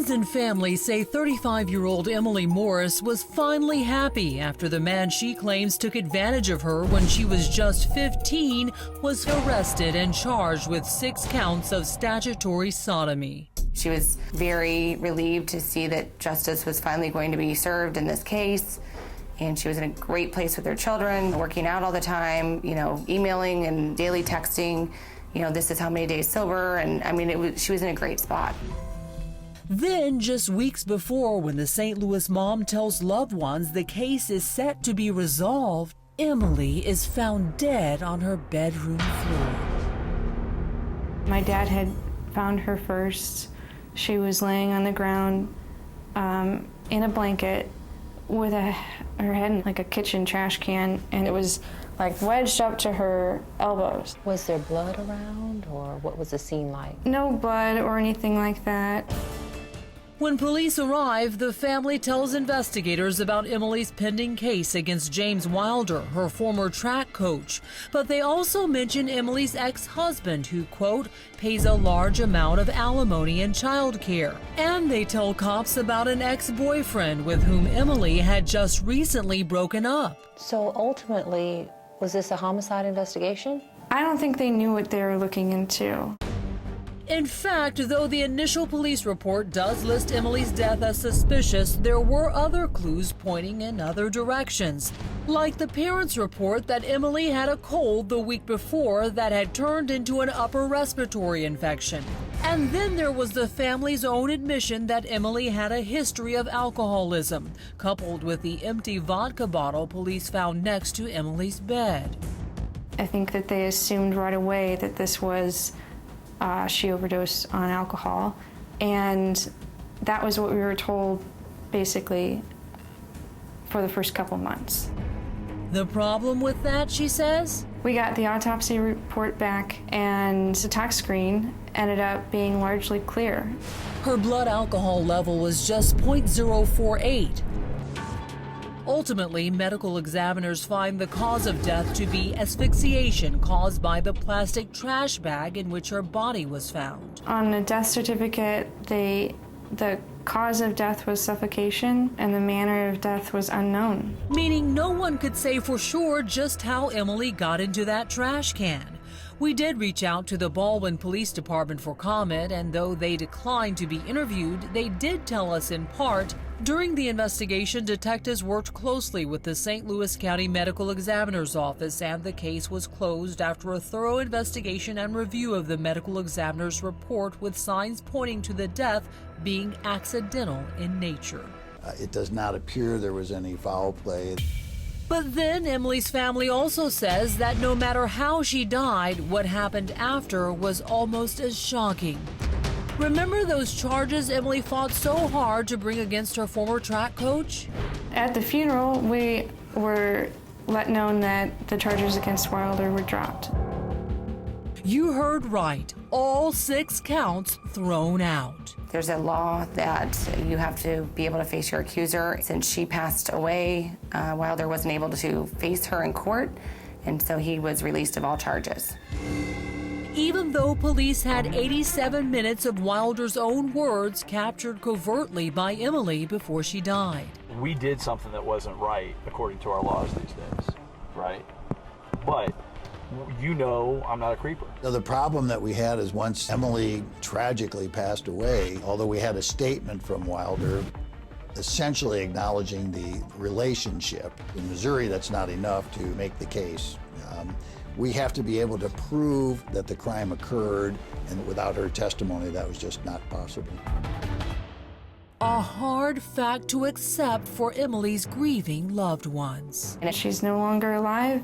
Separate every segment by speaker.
Speaker 1: Friends and family say 35-year-old Emilie Morris was finally happy after the man she claims took advantage of her when she was just 15 was arrested and charged with 6 counts of statutory sodomy.
Speaker 2: She was very relieved to see that justice was finally going to be served in this case. And she was in a great place with her children, working out all the time, emailing and daily texting, this is how many days sober. And I mean, she was in a great spot.
Speaker 1: Then, just weeks before, when the St. Louis mom tells loved ones the case is set to be resolved, Emilie is found dead on her bedroom floor.
Speaker 3: My dad had found her first. She was laying on the ground in a blanket with her head in like a kitchen trash can, and it was like wedged up to her elbows.
Speaker 4: Was there blood around, or what was the scene like?
Speaker 3: No blood or anything like that.
Speaker 1: When police arrive, the family tells investigators about Emilie's pending case against James Wilder, her former track coach. But they also mention Emilie's ex-husband, who, quote, pays a large amount of alimony and child care. And they tell cops about an ex-boyfriend with whom Emilie had just recently broken up.
Speaker 4: So ultimately, was this a homicide investigation?
Speaker 3: I don't think they knew what they were looking into.
Speaker 1: In fact, though the initial police report does list Emilie's death as suspicious, there were other clues pointing in other directions. Like the parents' report that Emilie had a cold the week before that had turned into an upper respiratory infection. And then there was the family's own admission that Emilie had a history of alcoholism, coupled with the empty vodka bottle police found next to Emilie's bed.
Speaker 3: I think that they assumed right away that this was she overdosed on alcohol, and that was what we were told basically for the first couple months.
Speaker 1: The problem with that, she says?
Speaker 3: We got the autopsy report back, and the tox screen ended up being largely clear.
Speaker 1: Her blood alcohol level was just 0.048. Ultimately, medical examiners find the cause of death to be asphyxiation caused by the plastic trash bag in which her body was found.
Speaker 3: On the death certificate, the cause of death was suffocation and the manner of death was unknown.
Speaker 1: Meaning no one could say for sure just how Emilie got into that trash can. We did reach out to the Baldwin Police Department for comment, and though they declined to be interviewed, they did tell us in part, during the investigation, detectives worked closely with the St. Louis County Medical Examiner's Office, and the case was closed after a thorough investigation and review of the medical examiner's report with signs pointing to the death being accidental in nature.
Speaker 5: It does not appear there was any foul play.
Speaker 1: But then Emilie's family also says that no matter how she died, what happened after was almost as shocking. Remember those charges Emilie fought so hard to bring against her former track coach?
Speaker 3: At the funeral, we were let known that the charges against Wilder were dropped.
Speaker 1: You heard right. All 6 counts thrown out.
Speaker 2: There's a law that you have to be able to face your accuser. Since she passed away, Wilder wasn't able to face her in court, and so he was released of all charges.
Speaker 1: Even though police had 87 minutes of Wilder's own words captured covertly by Emilie before she died.
Speaker 6: We did something that wasn't right according to our laws these days, right? But I'm not a creeper.
Speaker 5: So the problem that we had is once Emilie tragically passed away, although we had a statement from Wilder essentially acknowledging the relationship. In Missouri, that's not enough to make the case. We have to be able to prove that the crime occurred, and without her testimony, that was just not possible.
Speaker 1: A hard fact to accept for Emilie's grieving loved ones.
Speaker 3: And she's no longer alive,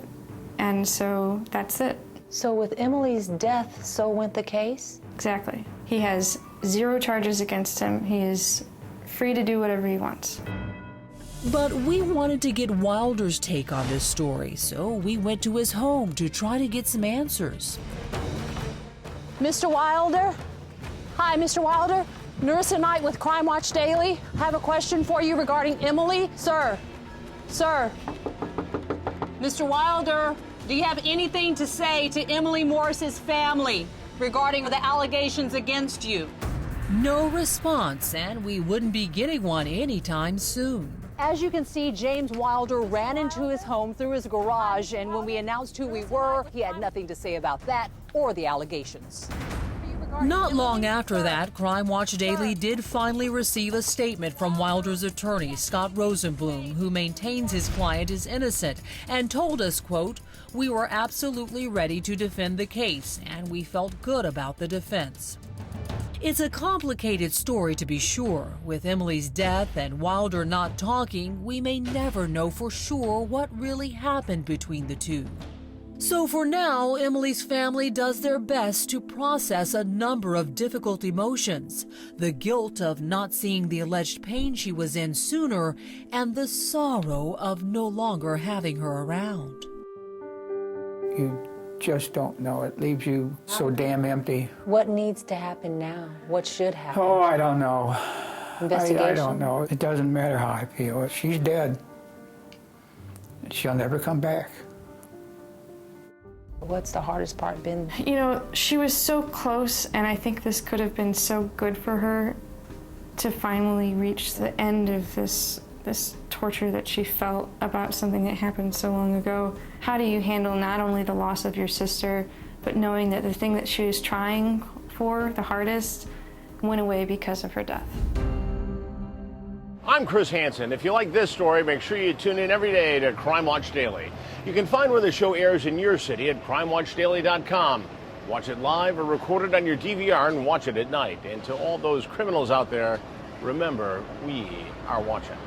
Speaker 3: and so that's it.
Speaker 4: So with Emilie's death, so went the case?
Speaker 3: Exactly. He has 0 charges against him. He is free to do whatever he wants.
Speaker 1: But we wanted to get Wilder's take on this story, so we went to his home to try to get some answers.
Speaker 7: Mr. Wilder? Hi, Mr. Wilder. Nurse at night with Crime Watch Daily. I have a question for you regarding Emilie. Sir. Mr. Wilder, do you have anything to say to Emilie Morris's family regarding the allegations against you?
Speaker 1: No response, and we wouldn't be getting one anytime soon.
Speaker 7: As you can see, James Wilder ran into his home through his garage, and when we announced who we were, he had nothing to say about that or the allegations.
Speaker 1: Not long after that, Crime Watch Daily did finally receive a statement from Wilder's attorney, Scott Rosenblum, who maintains his client is innocent and told us, quote, "We were absolutely ready to defend the case, and we felt good about the defense." It's a complicated story, to be sure. With Emilie's death and Wilder not talking, we may never know for sure what really happened between the two. So for now, Emilie's family does their best to process a number of difficult emotions: the guilt of not seeing the alleged pain she was in sooner, and the sorrow of no longer having her around.
Speaker 8: You just don't know. It leaves you so damn empty.
Speaker 4: What needs to happen now? What should happen?
Speaker 8: Oh, I don't know.
Speaker 4: Investigation?
Speaker 8: I don't know. It doesn't matter how I feel. She's dead. She'll never come back.
Speaker 4: What's the hardest part been?
Speaker 3: You know, she was so close, and I think this could have been so good for her to finally reach the end of this torture that she felt about something that happened so long ago. How do you handle not only the loss of your sister, but knowing that the thing that she was trying for the hardest went away because of her death?
Speaker 9: I'm Chris Hansen. If you like this story, make sure you tune in every day to Crime Watch Daily. You can find where the show airs in your city at crimewatchdaily.com. Watch it live or record it on your DVR and watch it at night. And to all those criminals out there, remember, we are watching.